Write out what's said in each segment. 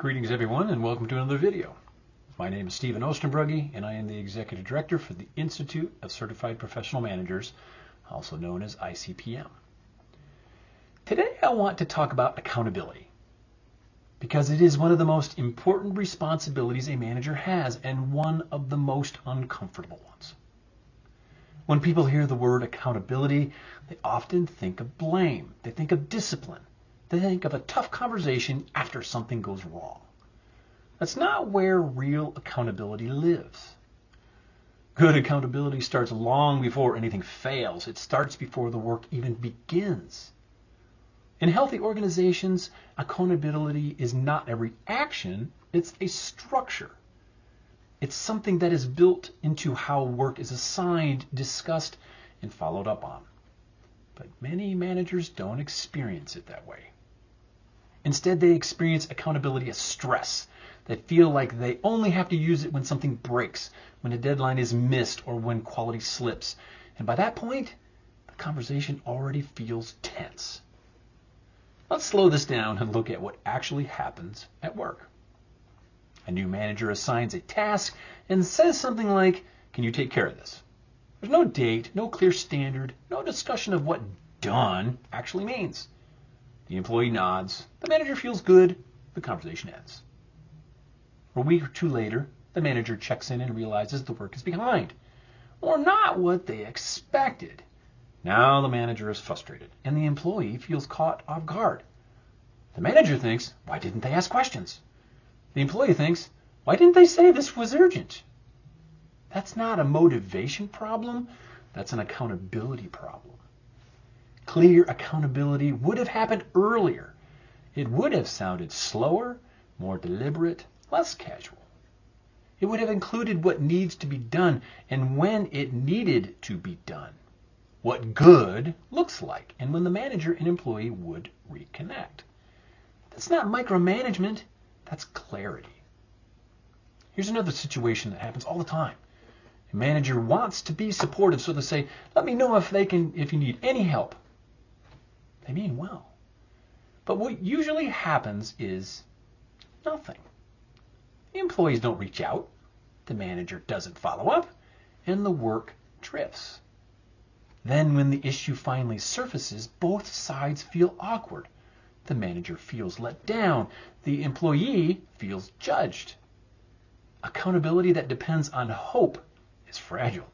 Greetings everyone and welcome to another video. My name is Oostenbrugge and I am the Executive Director for the Institute of Certified Professional Managers, also known as ICPM. Today I want to talk about accountability because it is one of the most important responsibilities a manager has and one of the most uncomfortable ones. When people hear the word accountability, they often think of blame, they think of discipline. They think of a tough conversation after something goes wrong. That's not where real accountability lives. Good accountability starts long before anything fails. It starts before the work even begins. In healthy organizations, accountability is not a reaction, it's a structure. It's something that is built into how work is assigned, discussed, and followed up on. But many managers don't experience it that way. Instead, they experience accountability as stress. They feel like they only have to use it when something breaks, when a deadline is missed, or when quality slips. And by that point, the conversation already feels tense. Let's slow this down and look at what actually happens at work. A new manager assigns a task and says something like, "Can you take care of this?" There's no date, no clear standard, no discussion of what done actually means. The employee nods, the manager feels good, the conversation ends. A week or two later, the manager checks in and realizes the work is behind, or not what they expected. Now the manager is frustrated, and the employee feels caught off guard. The manager thinks, why didn't they ask questions? The employee thinks, why didn't they say this was urgent? That's not a motivation problem, that's an accountability problem. Clear accountability would have happened earlier. It would have sounded slower, more deliberate, less casual. It would have included what needs to be done and when it needed to be done, what good looks like, and when the manager and employee would reconnect. That's not micromanagement, that's clarity. Here's another situation that happens all the time. A manager wants to be supportive, so they say, let me know if you need any help. They mean well. But what usually happens is nothing. The employees don't reach out, the manager doesn't follow up, and the work drifts. Then when the issue finally surfaces, both sides feel awkward. The manager feels let down, the employee feels judged. Accountability that depends on hope is fragile.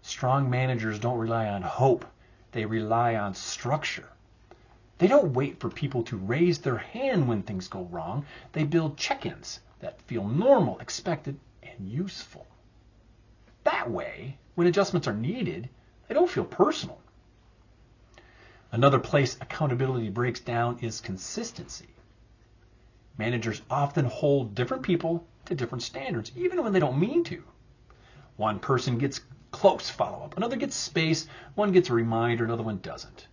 Strong managers don't rely on hope. They rely on structure. They don't wait for people to raise their hand when things go wrong. They build check-ins that feel normal, expected, and useful. That way, when adjustments are needed, they don't feel personal. Another place accountability breaks down is consistency. Managers often hold different people to different standards, even when they don't mean to. One person gets close follow-up, another gets space, one gets a reminder, another one doesn't.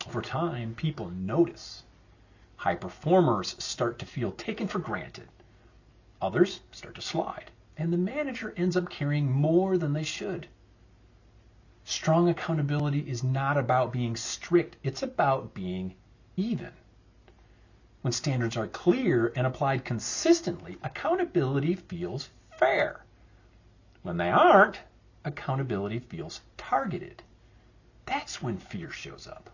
Over time, people notice. High performers start to feel taken for granted. Others start to slide, and the manager ends up carrying more than they should. Strong accountability is not about being strict, it's about being even. When standards are clear and applied consistently, accountability feels fair. When they aren't, accountability feels targeted. That's when fear shows up.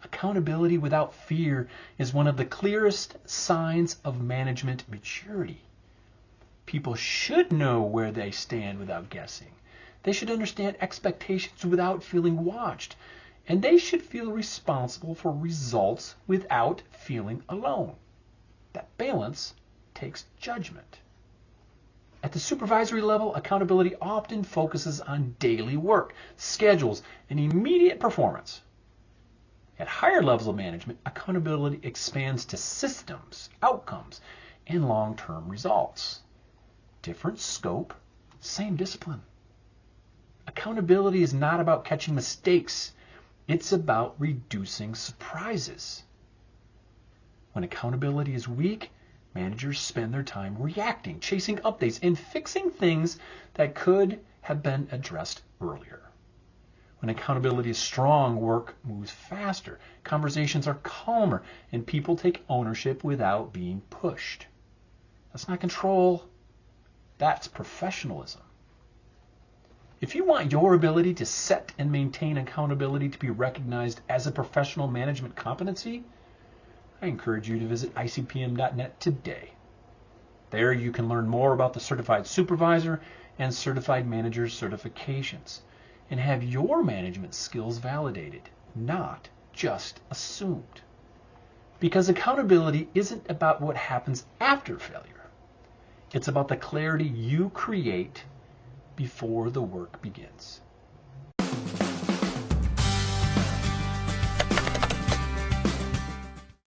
Accountability without fear is one of the clearest signs of management maturity. People should know where they stand without guessing. They should understand expectations without feeling watched. And they should feel responsible for results without feeling alone. That balance takes judgment. At the supervisory level, accountability often focuses on daily work, schedules, and immediate performance. At higher levels of management, accountability expands to systems, outcomes, and long-term results. Different scope, same discipline. Accountability is not about catching mistakes. It's about reducing surprises. When accountability is weak, managers spend their time reacting, chasing updates, and fixing things that could have been addressed earlier. When accountability is strong, work moves faster, conversations are calmer, and people take ownership without being pushed. That's not control, that's professionalism. If you want your ability to set and maintain accountability to be recognized as a professional management competency, I encourage you to visit icpm.net today. There you can learn more about the Certified Supervisor and Certified Manager certifications and have your management skills validated, not just assumed. Because accountability isn't about what happens after failure. It's about the clarity you create before the work begins.